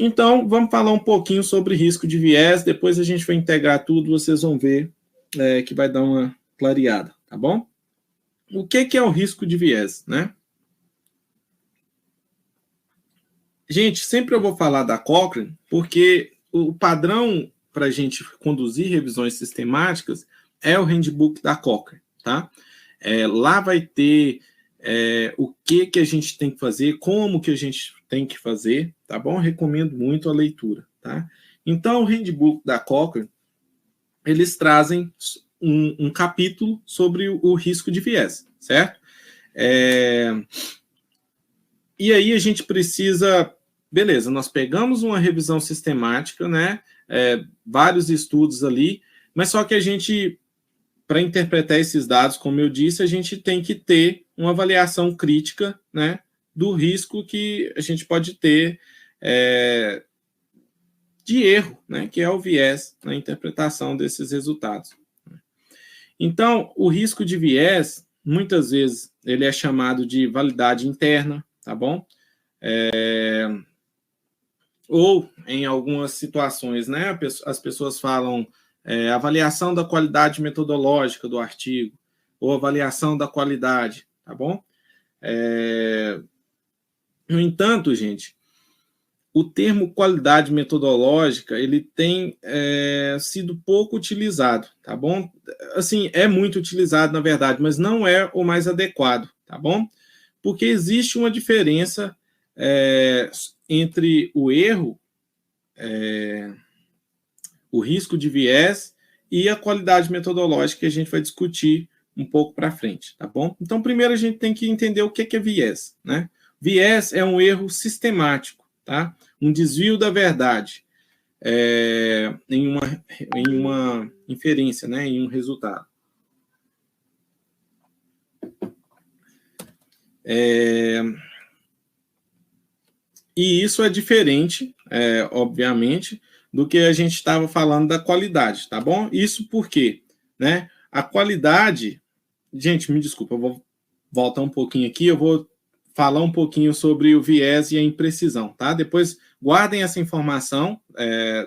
Então, vamos falar um pouquinho sobre risco de viés, depois a gente vai integrar tudo, vocês vão ver que vai dar uma clareada, tá bom? O que é o risco de viés, né? Gente, sempre eu vou falar da Cochrane, porque o padrão para a gente conduzir revisões sistemáticas é o handbook da Cochrane, tá? Lá vai ter o que a gente tem que fazer, como que a gente tem que fazer, tá bom? Recomendo muito a leitura, tá? Então, o handbook da Cochrane, eles trazem um capítulo sobre o risco de viés, certo? E aí a gente precisa... Beleza, nós pegamos uma revisão sistemática, né? Vários estudos ali, mas só que a gente, para interpretar esses dados, como eu disse, a gente tem que ter uma avaliação crítica, né, do risco que a gente pode ter de erro, né, que é o viés na interpretação desses resultados. Então, o risco de viés, muitas vezes, ele é chamado de validade interna, tá bom? Ou, em algumas situações, né, as pessoas falam avaliação da qualidade metodológica do artigo, ou avaliação da qualidade, tá bom? No entanto, gente, o termo qualidade metodológica, ele tem sido pouco utilizado, tá bom? Assim, é muito utilizado, na verdade, mas não é o mais adequado, tá bom? Porque existe uma diferença entre o erro, o risco de viés e a qualidade metodológica que a gente vai discutir um pouco para frente, tá bom? Então, primeiro a gente tem que entender o que é viés, né? Viés é um erro sistemático, tá? Um desvio da verdade em uma inferência, né? Em um resultado. E isso é diferente, obviamente, do que a gente estava falando da qualidade, tá bom? Isso por quê? Né? A qualidade... Gente, me desculpa, eu vou voltar um pouquinho aqui, eu vou falar um pouquinho sobre o viés e a imprecisão, tá? Depois, guardem essa informação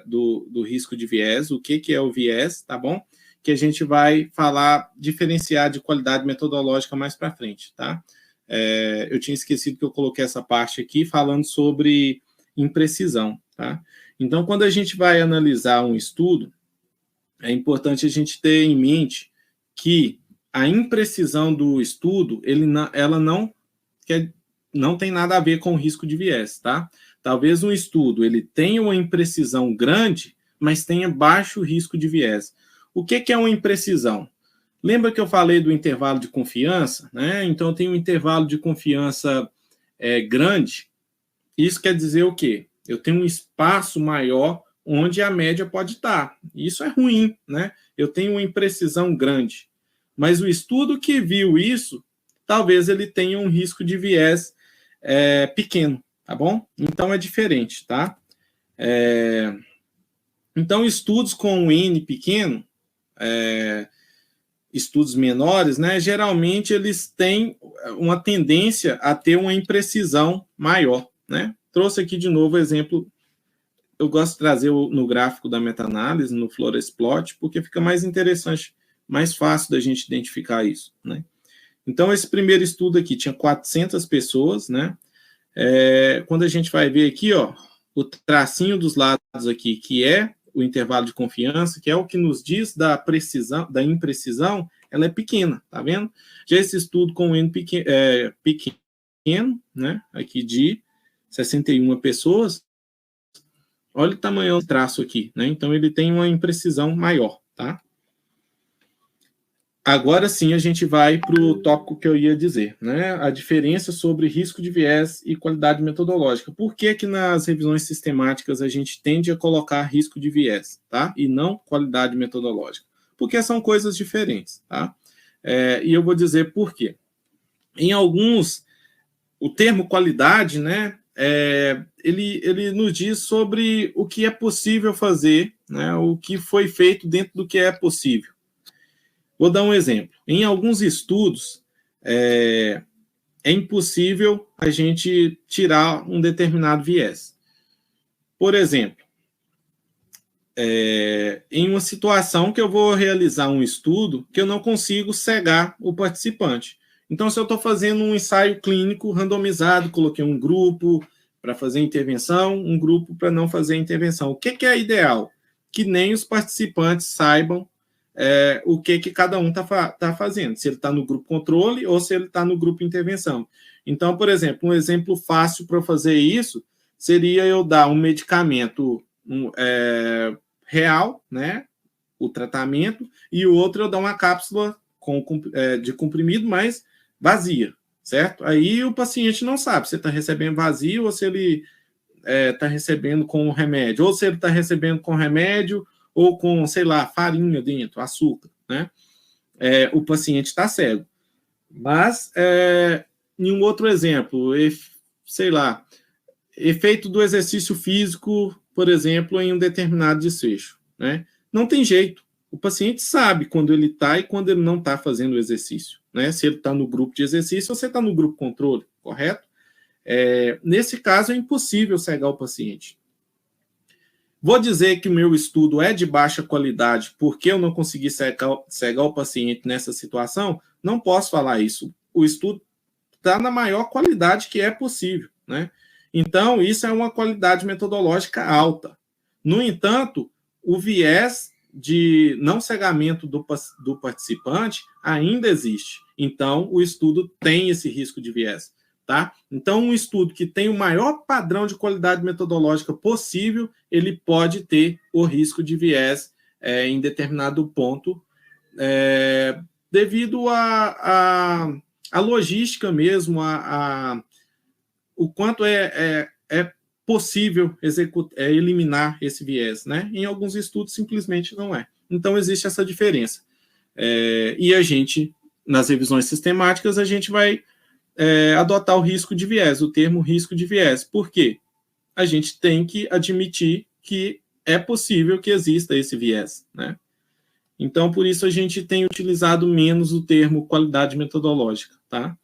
do risco de viés, o que é o viés, tá bom? Que a gente vai falar, diferenciar de qualidade metodológica mais para frente, tá? Eu tinha esquecido que eu coloquei essa parte aqui falando sobre imprecisão, tá? Então, quando a gente vai analisar um estudo, é importante a gente ter em mente que a imprecisão do estudo, ela não tem nada a ver com o risco de viés, tá? Talvez um estudo ele tenha uma imprecisão grande, mas tenha baixo risco de viés. O que é uma imprecisão? Lembra que eu falei do intervalo de confiança, né? Então, eu tenho um intervalo de confiança grande. Isso quer dizer o quê? Eu tenho um espaço maior onde a média pode estar. Isso é ruim, né? Eu tenho uma imprecisão grande. Mas o estudo que viu isso, talvez ele tenha um risco de viés pequeno, tá bom? Então, é diferente, tá? Então, estudos com um N pequeno, estudos menores, né, geralmente eles têm uma tendência a ter uma imprecisão maior, né? Trouxe aqui de novo o exemplo, eu gosto de trazer no gráfico da meta-análise, no Floresplot, porque fica mais interessante, mais fácil da gente identificar isso, né? Então, esse primeiro estudo aqui tinha 400 pessoas, né? Quando a gente vai ver aqui, ó, o tracinho dos lados aqui, que é o intervalo de confiança, que é o que nos diz da precisão, da imprecisão, ela é pequena, tá vendo? Já esse estudo com o N pequeno, né? Aqui de 61 pessoas, olha o tamanho do traço aqui, né? Então, ele tem uma imprecisão maior, tá? Agora sim, a gente vai para o tópico que eu ia dizer, né? A diferença sobre risco de viés e qualidade metodológica. Por que que nas revisões sistemáticas a gente tende a colocar risco de viés, tá? E não qualidade metodológica? Porque são coisas diferentes, tá? E eu vou dizer por quê. Em alguns, o termo qualidade, né? Ele nos diz sobre o que é possível fazer, né? O que foi feito dentro do que é possível. Vou dar um exemplo. Em alguns estudos, é impossível a gente tirar um determinado viés. Por exemplo, em uma situação que eu vou realizar um estudo que eu não consigo cegar o participante. Então, se eu estou fazendo um ensaio clínico randomizado, coloquei um grupo para fazer intervenção, um grupo para não fazer intervenção. O que é ideal? Que nem os participantes saibam o que cada um tá fazendo, se ele está no grupo controle ou se ele está no grupo intervenção. Então, por exemplo, um exemplo fácil para fazer isso seria eu dar um medicamento real, né, o tratamento, e o outro eu dar uma cápsula de comprimido, mas vazia, certo? Aí o paciente não sabe se está recebendo vazio ou se ele está recebendo com remédio, ou se ele está recebendo com remédio ou com, sei lá, farinha dentro, açúcar, né? O paciente está cego. Mas, em um outro exemplo, sei lá, efeito do exercício físico, por exemplo, em um determinado desfecho, né? Não tem jeito. O paciente sabe quando ele está e quando ele não está fazendo o exercício, né? Se ele está no grupo de exercício ou se está no grupo controle, correto? Nesse caso, é impossível cegar o paciente. Vou dizer que o meu estudo é de baixa qualidade porque eu não consegui cegar o paciente nessa situação? Não posso falar isso. O estudo está na maior qualidade que é possível, né? Então, isso é uma qualidade metodológica alta. No entanto, o viés de não cegamento do participante ainda existe. Então, o estudo tem esse risco de viés, tá? Então, um estudo que tem o maior padrão de qualidade metodológica possível, ele pode ter o risco de viés em determinado ponto, devido à logística mesmo, o quanto é possível eliminar esse viés, né? Em alguns estudos, simplesmente não é. Então, existe essa diferença. E a gente, nas revisões sistemáticas, a gente vai adotar o risco de viés, o termo risco de viés. Por quê? A gente tem que admitir que é possível que exista esse viés, né? Então, por isso, a gente tem utilizado menos o termo qualidade metodológica, tá?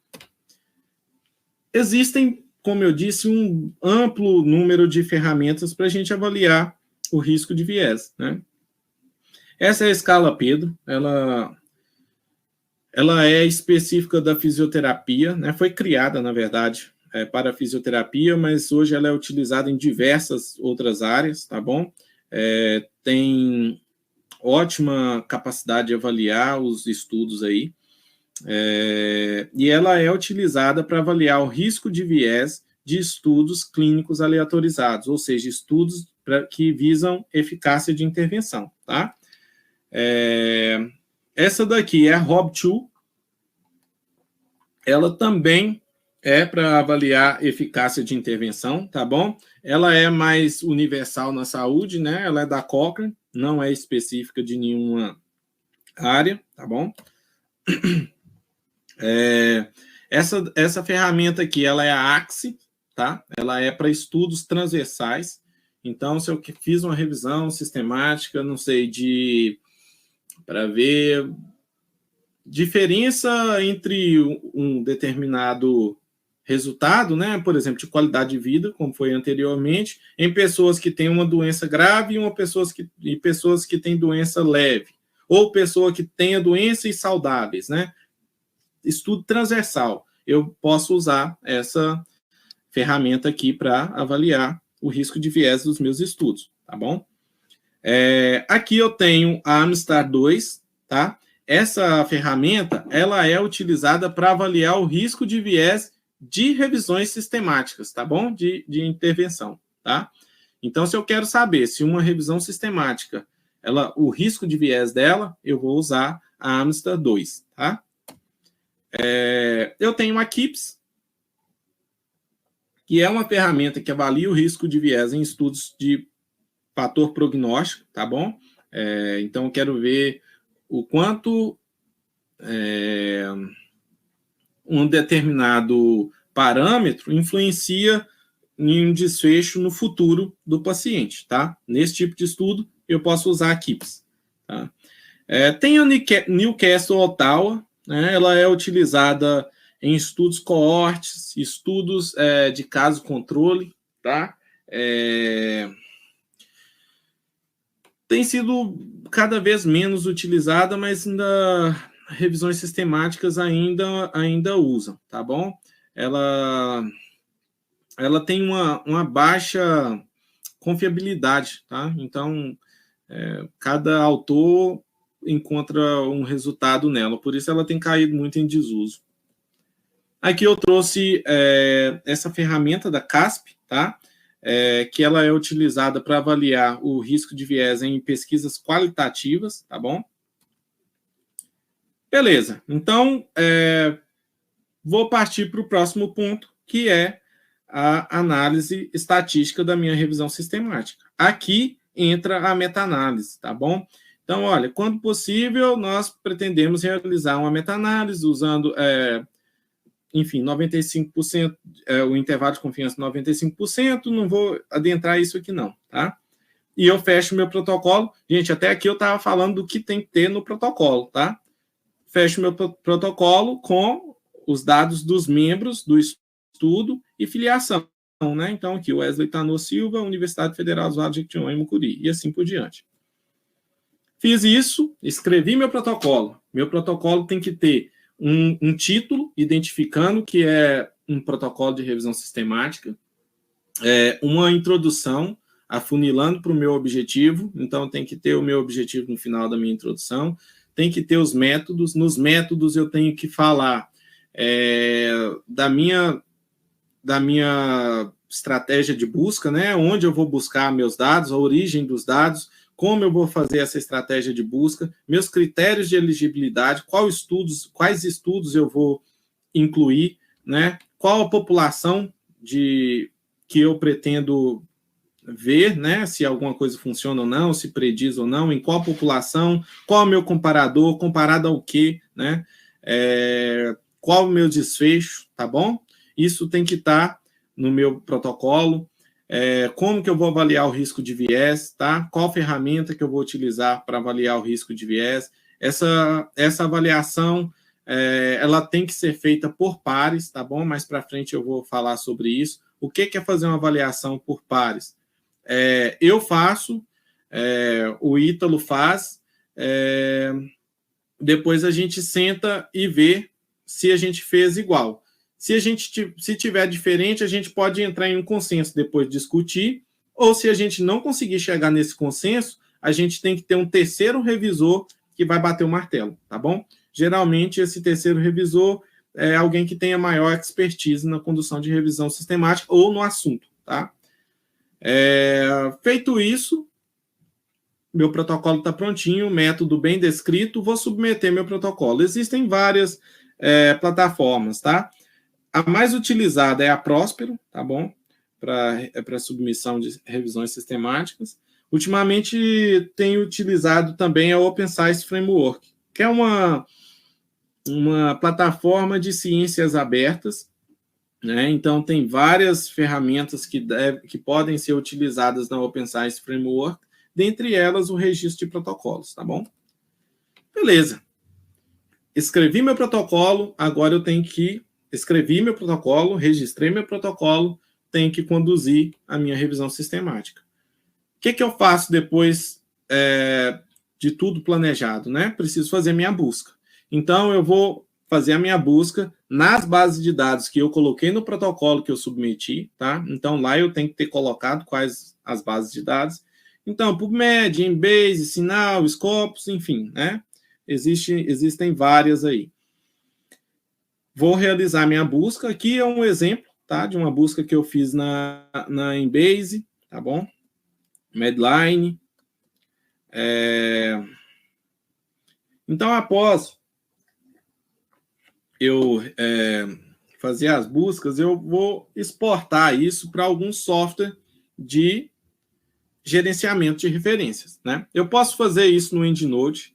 Existem, como eu disse, um amplo número de ferramentas para a gente avaliar o risco de viés, né? Essa é a escala Pedro, ela é específica da fisioterapia, né? Foi criada, na verdade, para a fisioterapia, mas hoje ela é utilizada em diversas outras áreas, tá bom? Tem ótima capacidade de avaliar os estudos aí, e ela é utilizada para avaliar o risco de viés de estudos clínicos aleatorizados, ou seja, estudos que visam eficácia de intervenção, tá? Essa daqui é a ROB2, ela também é para avaliar eficácia de intervenção, tá bom? Ela é mais universal na saúde, né? Ela é da Cochrane, não é específica de nenhuma área, tá bom? Essa ferramenta aqui, ela é a AXE, tá? Ela é para estudos transversais. Então, se eu fiz uma revisão sistemática, não sei, para ver diferença entre um determinado resultado, né? Por exemplo, de qualidade de vida, como foi anteriormente, em pessoas que têm uma doença grave e pessoas que têm doença leve, ou pessoa que tenha doença e saudáveis, né? Estudo transversal. Eu posso usar essa ferramenta aqui para avaliar o risco de viés dos meus estudos, tá bom? Aqui eu tenho a Amstar 2, tá? Essa ferramenta, ela é utilizada para avaliar o risco de viés de revisões sistemáticas, tá bom? De intervenção, tá? Então, se eu quero saber se uma revisão sistemática, o risco de viés dela, eu vou usar a Amstar 2, tá? Eu tenho a KIPS, que é uma ferramenta que avalia o risco de viés em estudos de fator prognóstico, tá bom? Então, eu quero ver o quanto um determinado parâmetro influencia em um desfecho no futuro do paciente, tá? Nesse tipo de estudo, eu posso usar a KIPS, tá? Tem a Newcastle Ottawa, né? Ela é utilizada em estudos coortes, estudos de caso controle, tá? tem sido cada vez menos utilizada, mas ainda revisões sistemáticas ainda usam, tá bom? Ela tem uma baixa confiabilidade, tá? Então, cada autor encontra um resultado nela, por isso ela tem caído muito em desuso. Aqui eu trouxe essa ferramenta da CASP, tá? Que ela é utilizada para avaliar o risco de viés em pesquisas qualitativas, tá bom? Beleza, então vou partir para o próximo ponto, que é a análise estatística da minha revisão sistemática. Aqui entra a meta-análise, tá bom? Então, olha, quando possível, nós pretendemos realizar uma meta-análise usando, enfim, 95%, o intervalo de confiança 95%, não vou adentrar isso aqui não, tá? E eu fecho meu protocolo. Gente, até aqui eu estava falando do que tem que ter no protocolo, tá? Fecho meu protocolo com os dados dos membros do estudo e filiação, né? Então, aqui, Wesley Tanô Silva, Universidade Federal dos Vales de Jequitinhonha e Mucuri, e assim por diante. Fiz isso, escrevi meu protocolo. Meu protocolo tem que ter um título identificando que é um protocolo de revisão sistemática, uma introdução afunilando para o meu objetivo, então tem que ter o meu objetivo no final da minha introdução, tem que ter os métodos, nos métodos eu tenho que falar da minha estratégia de busca, né? Onde eu vou buscar meus dados, a origem dos dados, como eu vou fazer essa estratégia de busca, meus critérios de elegibilidade, quais estudos eu vou incluir, né? Qual a população que eu pretendo ver, né? Se alguma coisa funciona ou não, se prediz ou não, em qual população, qual é o meu comparador, comparado ao quê, né? Qual o meu desfecho, tá bom? Isso tem que estar no meu protocolo. Como que eu vou avaliar o risco de viés, tá? Qual ferramenta que eu vou utilizar para avaliar o risco de viés? Essa avaliação, ela tem que ser feita por pares, tá bom? Mais para frente eu vou falar sobre isso. O que é fazer uma avaliação por pares? Eu faço, o Ítalo faz, depois a gente senta e vê se a gente fez igual. Se tiver diferente, a gente pode entrar em um consenso depois de discutir, ou se a gente não conseguir chegar nesse consenso, a gente tem que ter um terceiro revisor que vai bater o martelo, tá bom? Geralmente, esse terceiro revisor é alguém que tenha maior expertise na condução de revisão sistemática ou no assunto, tá? Feito isso, meu protocolo está prontinho, método bem descrito, vou submeter meu protocolo. Existem várias plataformas, tá? A mais utilizada é a Próspero, tá bom? Para submissão de revisões sistemáticas. Ultimamente, tenho utilizado também a Open Science Framework, que é uma plataforma de ciências abertas, né? Então, tem várias ferramentas que podem ser utilizadas na Open Science Framework, dentre elas o registro de protocolos, tá bom? Beleza. Escrevi meu protocolo, agora eu tenho que escrevi meu protocolo, registrei meu protocolo, tenho que conduzir a minha revisão sistemática. O que eu faço depois de tudo planejado, né? Preciso fazer minha busca. Então, eu vou fazer a minha busca nas bases de dados que eu coloquei no protocolo que eu submeti, tá? Então, lá eu tenho que ter colocado quais as bases de dados. Então, PubMed, Embase, Sinal, Scopus, enfim, né? Existem várias aí. Vou realizar minha busca. Aqui é um exemplo, tá? De uma busca que eu fiz na Embase, tá bom? Medline. Então, após eu fazer as buscas, eu vou exportar isso para algum software de gerenciamento de referências, né? Eu posso fazer isso no EndNote.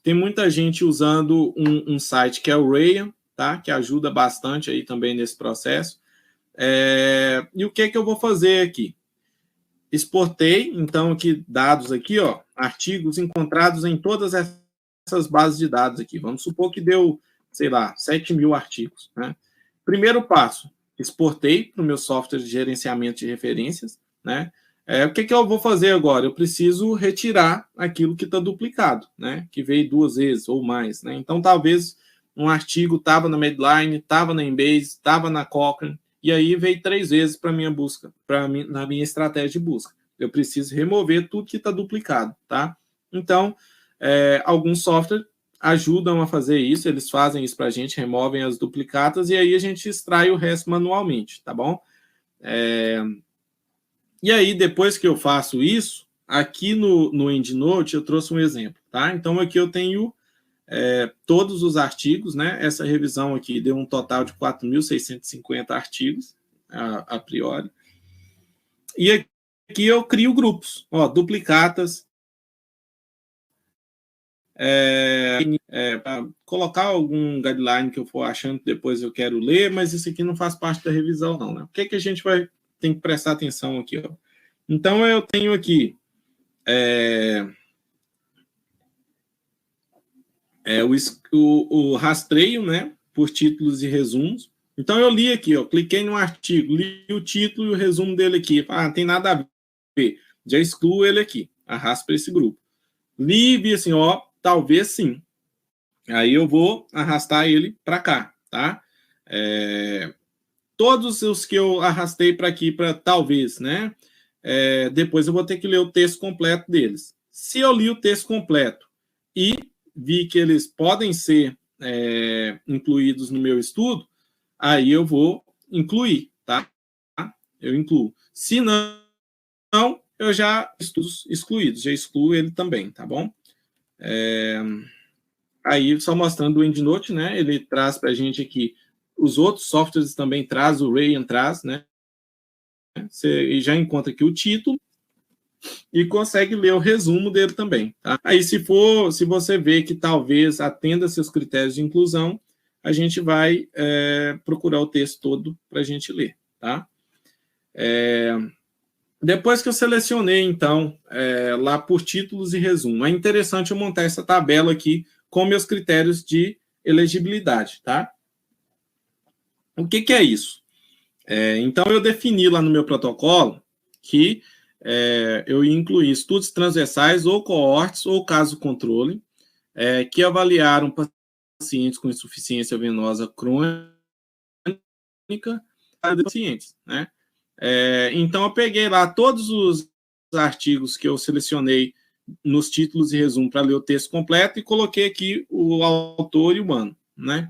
Tem muita gente usando um site que é o Rayon, tá? Que ajuda bastante aí também nesse processo. E o que eu vou fazer aqui? Exportei, então, aqui dados aqui, ó, artigos encontrados em todas essas bases de dados aqui. Vamos supor que deu, sei lá, 7.000 artigos, né? Primeiro passo, exportei para o meu software de gerenciamento de referências, né? O que eu vou fazer agora? Eu preciso retirar aquilo que está duplicado, né? Que veio 2 vezes ou mais, né? Então, talvez um artigo estava na Medline, estava na Embase, estava na Cochrane, e aí veio 3 vezes para minha busca, na minha estratégia de busca. Eu preciso remover tudo que está duplicado, tá? Então, alguns softwares ajudam a fazer isso, eles fazem isso para a gente, removem as duplicatas, e aí a gente extrai o resto manualmente, tá bom? E aí, depois que eu faço isso, aqui no EndNote eu trouxe um exemplo, tá? Então, aqui eu tenho todos os artigos, né? Essa revisão aqui deu um total de 4.650 artigos, a priori. E aqui eu crio grupos, ó, duplicatas, para colocar algum guideline que eu for achando que depois eu quero ler, mas isso aqui não faz parte da revisão, não, né? O que a gente tem que prestar atenção aqui, ó? Então, eu tenho aqui o rastreio, né, por títulos e resumos. Então, eu li aqui, ó, cliquei no artigo, li o título e o resumo dele aqui. Não tem nada a ver. Já excluo ele aqui, arrasto para esse grupo. Li e vi assim, ó, talvez sim. Aí eu vou arrastar ele para cá, tá? Todos os que eu arrastei para aqui, para talvez, né? Depois eu vou ter que ler o texto completo deles. Se eu li o texto completo e vi que eles podem ser incluídos no meu estudo, aí eu vou incluir, tá? Eu incluo. Se não, eu já estudos excluídos, já excluo ele também, tá bom? Aí, só mostrando o EndNote, né? Ele traz para a gente aqui, os outros softwares também traz, o Rayon traz, né? Você já encontra aqui o título e consegue ler o resumo dele também. Tá? Aí, se você vê que talvez atenda seus critérios de inclusão, a gente vai procurar o texto todo para a gente ler. Tá? Depois que eu selecionei, então, lá por títulos e resumo, é interessante eu montar essa tabela aqui com meus critérios de elegibilidade. Tá? O que é isso? Então, eu defini lá no meu protocolo que eu ia incluir estudos transversais ou coortes ou caso controle que avaliaram pacientes com insuficiência venosa crônica para pacientes, né? Então, eu peguei lá todos os artigos que eu selecionei nos títulos e resumo para ler o texto completo e coloquei aqui o autor e o ano, né?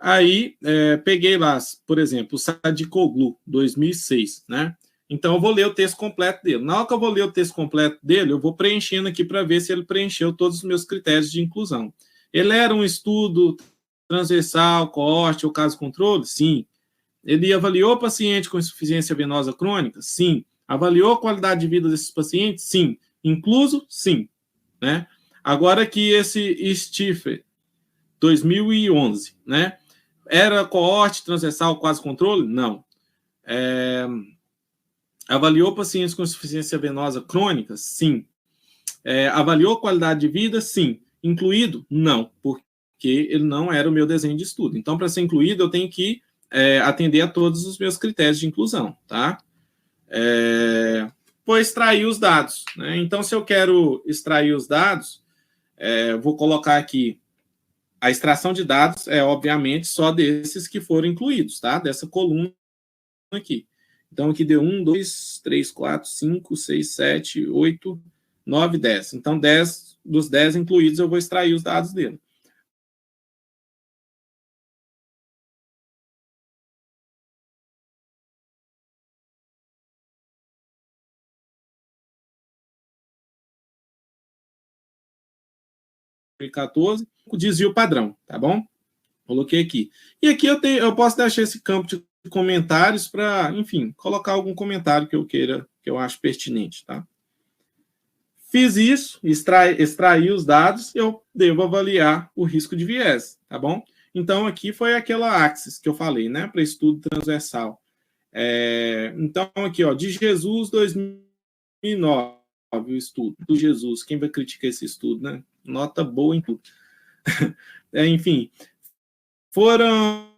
Aí, peguei lá, por exemplo, o Sadikoglu, 2006, né? Então, eu vou ler o texto completo dele. Na hora que eu vou ler o texto completo dele, eu vou preenchendo aqui para ver se ele preencheu todos os meus critérios de inclusão. Ele era um estudo transversal, coorte ou caso controle? Sim. Ele avaliou o paciente com insuficiência venosa crônica? Sim. Avaliou a qualidade de vida desses pacientes? Sim. Incluso? Sim. Né? Agora que esse Stiffer, 2011, né? Era coorte transversal quase controle? Não. Avaliou pacientes com insuficiência venosa crônica? Sim. Avaliou qualidade de vida? Sim. Incluído? Não, porque ele não era o meu desenho de estudo. Então, para ser incluído, eu tenho que atender a todos os meus critérios de inclusão, tá? Vou extrair os dados, né? Então, se eu quero extrair os dados, vou colocar aqui a extração de dados obviamente, só desses que foram incluídos, tá? Dessa coluna aqui. Então, aqui deu 1, 2, 3, 4, 5, 6, 7, 8, 9, 10. Então, 10 dos 10 incluídos, eu vou extrair os dados dele. Desvio padrão, tá bom? Coloquei aqui. E aqui eu posso deixar esse campo de comentários para, enfim, colocar algum comentário que eu queira, que eu acho pertinente, tá? Fiz isso, extraí os dados, eu devo avaliar o risco de viés, tá bom? Então, aqui foi aquela axis que eu falei, né, para estudo transversal. Então, aqui, ó, de Jesus 2009, o estudo do Jesus. Quem vai criticar esse estudo, né? Nota boa em tudo. Enfim, foram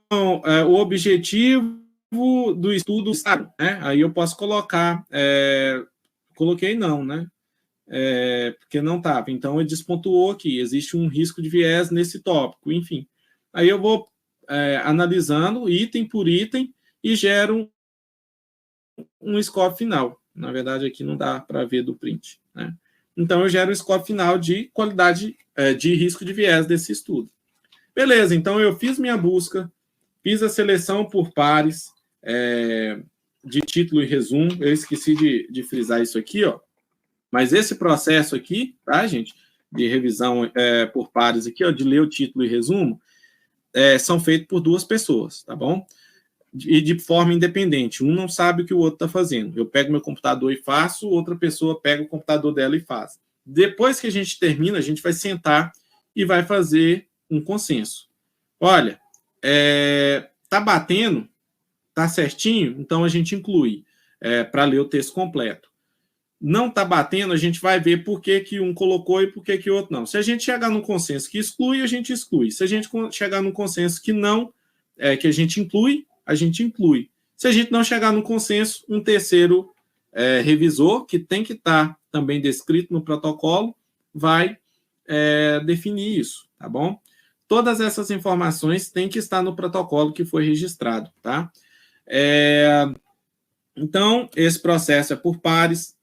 o objetivo do estudo, né? Aí eu posso colocar, coloquei não, né? Porque não estava. Então, ele despontuou aqui, existe um risco de viés nesse tópico, enfim. Aí eu vou analisando item por item e gero um score final. Na verdade, aqui não dá para ver do print, né? Então, eu gero um score final de qualidade, de risco de viés desse estudo. Beleza, então eu fiz minha busca, fiz a seleção por pares de título e resumo. Eu esqueci de frisar isso aqui, ó. Mas esse processo aqui, tá, gente, de revisão por pares aqui, ó, de ler o título e resumo, são feitos por duas pessoas, tá bom? E de forma independente. Um não sabe o que o outro está fazendo. Eu pego meu computador e faço, outra pessoa pega o computador dela e faz. Depois que a gente termina, a gente vai sentar e vai fazer um consenso. Olha, tá batendo, tá certinho, então a gente inclui para ler o texto completo. Não está batendo, a gente vai ver por que um colocou e por que o outro não. Se a gente chegar num consenso que exclui, a gente exclui. Se a gente chegar num consenso que não, que a gente inclui, a gente inclui. Se a gente não chegar num consenso, um terceiro revisor, que tem que estar também descrito no protocolo, vai definir isso, tá bom? Todas essas informações têm que estar no protocolo que foi registrado, tá? Então, esse processo é por pares.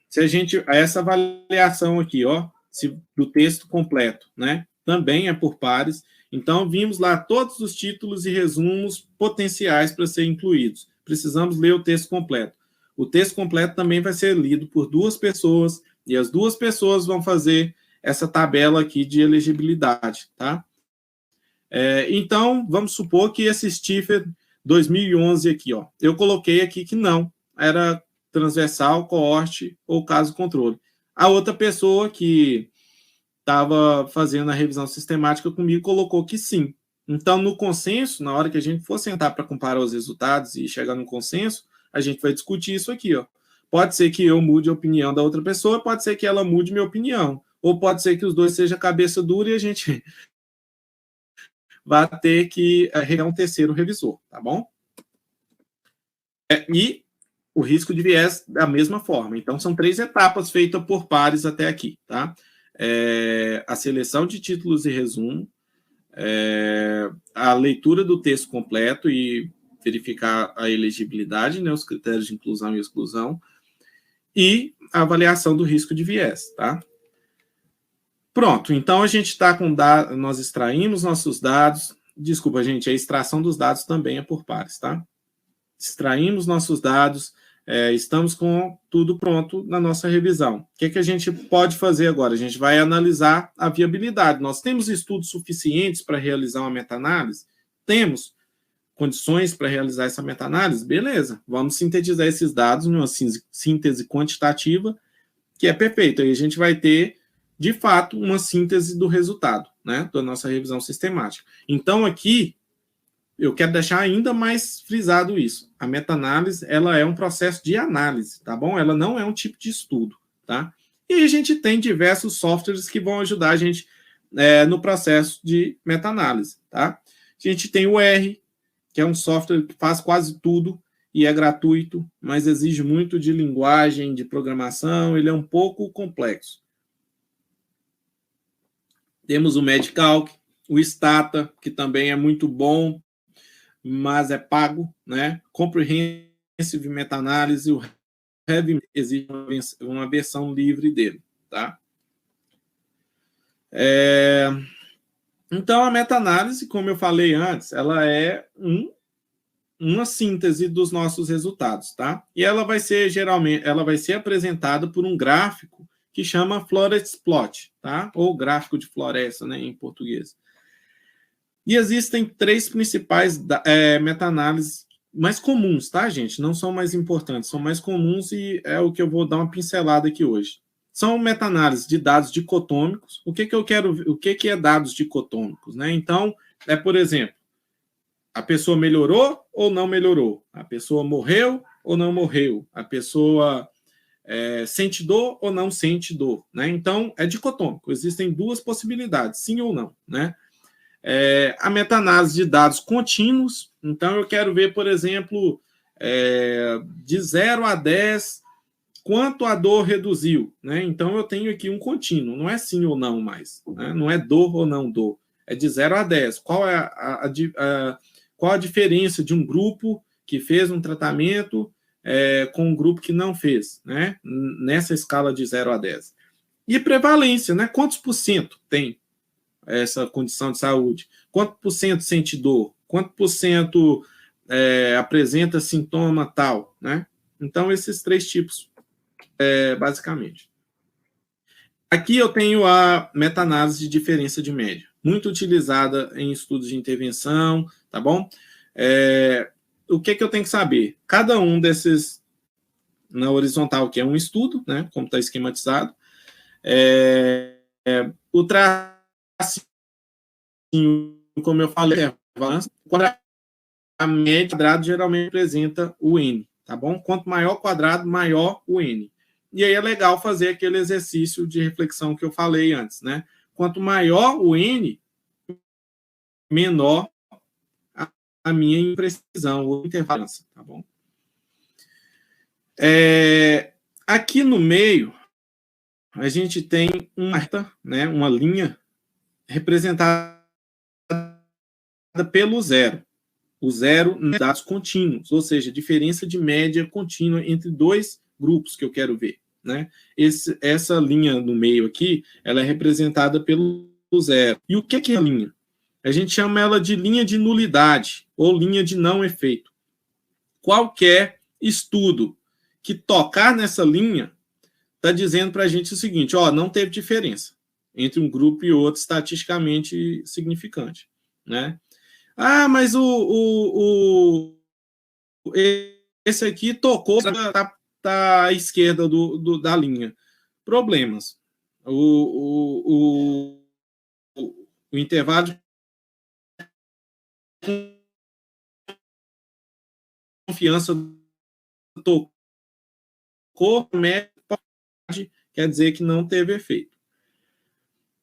Se a gente, essa avaliação aqui, ó, do texto completo, né, também é por pares. Então, vimos lá todos os títulos e resumos potenciais para ser incluídos. Precisamos ler o texto completo. O texto completo também vai ser lido por duas pessoas, e as duas pessoas vão fazer essa tabela aqui de elegibilidade, tá? Então, vamos supor que esse Stiffer 2011 aqui, ó, eu coloquei aqui que não, era transversal, coorte ou caso controle. A outra pessoa que estava fazendo a revisão sistemática comigo colocou que sim. Então, no consenso, na hora que a gente for sentar para comparar os resultados e chegar no consenso, a gente vai discutir isso aqui, ó. Pode ser que eu mude a opinião da outra pessoa, pode ser que ela mude minha opinião, ou pode ser que os dois sejam cabeça dura e a gente vai ter que regar um terceiro revisor, tá bom? E o risco de viés da mesma forma. Então, são 3 etapas feitas por pares até aqui, tá? A seleção de títulos e resumo, a leitura do texto completo e verificar a elegibilidade, né, os critérios de inclusão e exclusão, e a avaliação do risco de viés, tá? Pronto, então a gente está com dados, nós extraímos nossos dados, desculpa, gente, a extração dos dados também é por pares, tá? Extraímos nossos dados, estamos com tudo pronto na nossa revisão. O que a gente pode fazer agora? A gente vai analisar a viabilidade. Nós temos estudos suficientes para realizar uma meta-análise? Temos condições para realizar essa meta-análise? Beleza, vamos sintetizar esses dados em uma síntese quantitativa, que é perfeito. Aí a gente vai ter, de fato, uma síntese do resultado, né, da nossa revisão sistemática. Então, aqui, eu quero deixar ainda mais frisado isso. A meta-análise, ela é um processo de análise, tá bom? Ela não é um tipo de estudo, tá? E a gente tem diversos softwares que vão ajudar a gente no processo de meta-análise, tá? A gente tem o R, que é um software que faz quase tudo e é gratuito, mas exige muito de linguagem, de programação, ele é um pouco complexo. Temos o Medcalc, o Stata, que também é muito bom, mas é pago, né? Comprehensive Meta-Análise, o Heavy existe uma versão livre dele, tá? Então, a meta-análise, como eu falei antes, ela é uma síntese dos nossos resultados, tá? E ela vai ser, geralmente, ela vai ser apresentada por um gráfico que chama Forest Plot, tá? Ou gráfico de floresta, né, em português. E existem 3 principais meta-análises mais comuns, tá, gente? Não são mais importantes, são mais comuns e é o que eu vou dar uma pincelada aqui hoje. São meta-análises de dados dicotômicos. O que é dados dicotômicos, né? Então, por exemplo, a pessoa melhorou ou não melhorou? A pessoa morreu ou não morreu? A pessoa sente dor ou não sente dor, né? Então, é dicotômico. Existem 2 possibilidades, sim ou não, né? A meta-análise de dados contínuos. Então, eu quero ver, por exemplo, de 0 a 10, quanto a dor reduziu, né? Então, eu tenho aqui um contínuo, não é sim ou não mais, né? Não é dor ou não dor, é de 0 a 10. Qual a diferença de um grupo que fez um tratamento com um grupo que não fez, né? Nessa escala de 0 a 10. E prevalência, né? Quantos por cento tem essa condição de saúde? Quanto por cento sente dor? Quanto por cento apresenta sintoma tal, né? Então, esses 3 tipos, basicamente. Aqui eu tenho a meta-análise de diferença de média, muito utilizada em estudos de intervenção, tá bom? O que eu tenho que saber? Cada um desses, na horizontal, que é um estudo, né? Como está esquematizado, o tracinho, como eu falei, a média quadrado geralmente representa o N, tá bom? Quanto maior o quadrado, maior o N. E aí é legal fazer aquele exercício de reflexão que eu falei antes, né? Quanto maior o N, menor a minha imprecisão ou intervalância, tá bom? Aqui no meio, a gente tem uma linha representada pelo zero. O zero em dados contínuos, ou seja, diferença de média contínua entre 2 grupos que eu quero ver, né? Essa linha no meio aqui, ela é representada pelo zero. E o que é a linha? A gente chama ela de linha de nulidade ou linha de não efeito. Qualquer estudo que tocar nessa linha está dizendo para a gente o seguinte, não teve diferença entre um grupo e outro estatisticamente significante, né? Mas esse aqui tocou, tá à esquerda da linha. Problemas. O intervalo de confiança tocou, quer dizer que não teve efeito.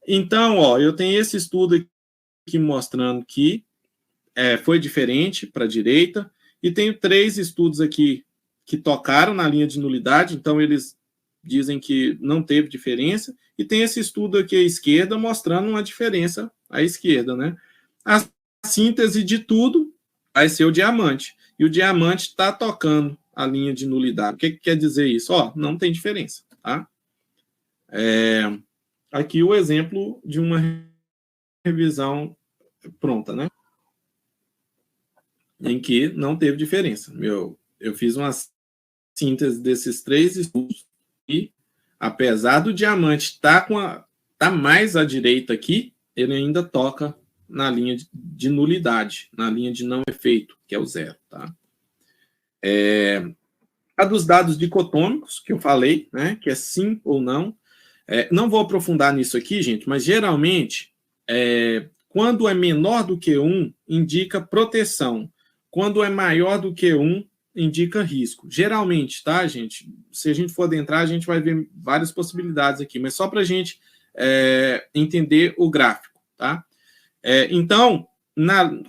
Então, eu tenho esse estudo aqui mostrando que foi diferente para a direita, e tenho 3 estudos aqui que tocaram na linha de nulidade, então eles dizem que não teve diferença, e tem esse estudo aqui à esquerda mostrando uma diferença à esquerda, né? A síntese de tudo vai ser o diamante, e o diamante está tocando a linha de nulidade. O que quer dizer isso? Não tem diferença, tá? Aqui o exemplo de uma revisão pronta, né? Em que não teve diferença. Eu fiz uma síntese desses 3 estudos e, apesar do diamante estar mais à direita aqui, ele ainda toca na linha de nulidade, na linha de não efeito, que é o zero, tá? A dos dados dicotômicos, que eu falei, né, que é sim ou não. Não vou aprofundar nisso aqui, gente, mas geralmente, quando é menor do que 1, indica proteção. Quando é maior do que 1, indica risco. Geralmente, tá, gente? Se a gente for adentrar, a gente vai ver várias possibilidades aqui, mas só para a gente entender o gráfico, tá? Então,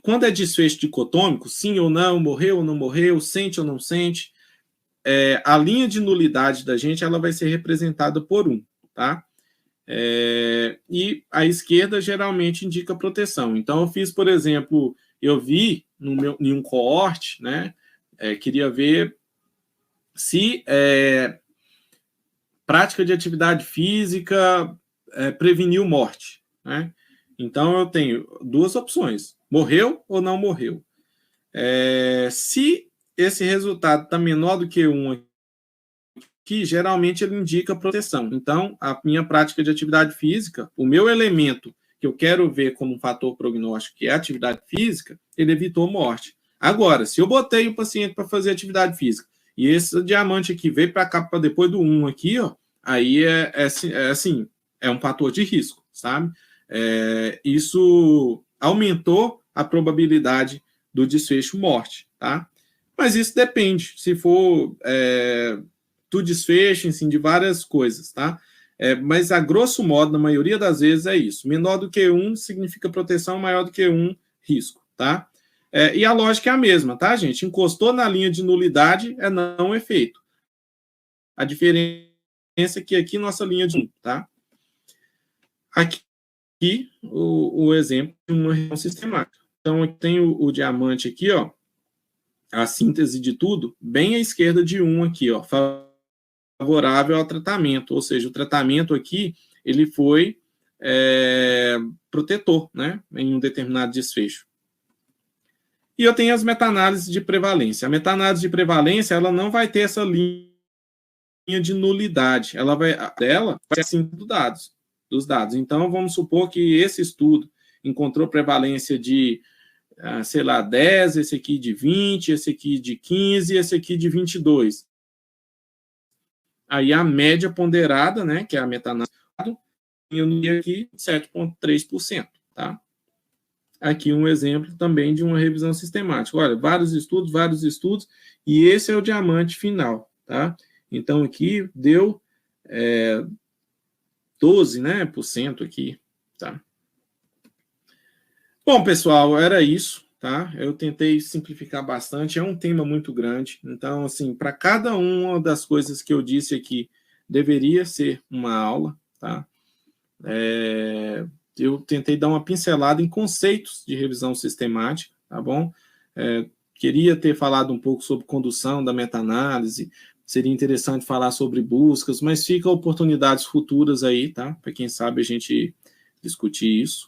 quando é desfecho dicotômico, sim ou não, morreu ou não morreu, sente ou não sente, a linha de nulidade da gente ela vai ser representada por 1, tá? E a esquerda geralmente indica proteção. Então, eu fiz, por exemplo, eu vi em um coorte, né? Queria ver se prática de atividade física preveniu morte, né? Então, eu tenho 2 opções: morreu ou não morreu. Se esse resultado está menor do que 1 que geralmente ele indica proteção. Então, a minha prática de atividade física, o meu elemento que eu quero ver como um fator prognóstico, que é a atividade física, ele evitou morte. Agora, se eu botei o paciente para fazer atividade física e esse diamante aqui veio para cá, para depois do 1 aqui, aí é um fator de risco, sabe? Isso aumentou a probabilidade do desfecho morte, tá? Mas isso depende. Se for do desfecho, assim, de várias coisas, tá? Mas, a grosso modo, na maioria das vezes, é isso. Menor do que 1 significa proteção, maior do que 1, risco, tá? E a lógica é a mesma, tá, gente? Encostou na linha de nulidade, é não efeito. A diferença é que aqui, nossa linha de 1, tá? Aqui, o exemplo de uma revisão sistemática. Então, eu tenho o diamante aqui, ó, a síntese de tudo, bem à esquerda de 1 aqui, ó, favorável ao tratamento, ou seja, o tratamento aqui, ele foi protetor, né, em um determinado desfecho. E eu tenho as meta-análises de prevalência. A meta-análise de prevalência, ela não vai ter essa linha de nulidade, ela vai ser assim dos dados. Então, vamos supor que esse estudo encontrou prevalência de, sei lá, 10, esse aqui de 20, esse aqui de 15, esse aqui de 22. Aí a média ponderada, né, que é a meta-análise, eu ia aqui 7,3%, tá? Aqui um exemplo também de uma revisão sistemática. Olha, vários estudos, e esse é o diamante final, tá? Então, aqui deu 12%, né, aqui, tá? Bom, pessoal, era isso, tá? Eu tentei simplificar bastante, é um tema muito grande, então, assim, para cada uma das coisas que eu disse aqui, deveria ser uma aula, tá? Eu tentei dar uma pincelada em conceitos de revisão sistemática, tá bom? Queria ter falado um pouco sobre condução da meta-análise, seria interessante falar sobre buscas, mas fica oportunidades futuras aí, tá? Para quem sabe a gente discutir isso.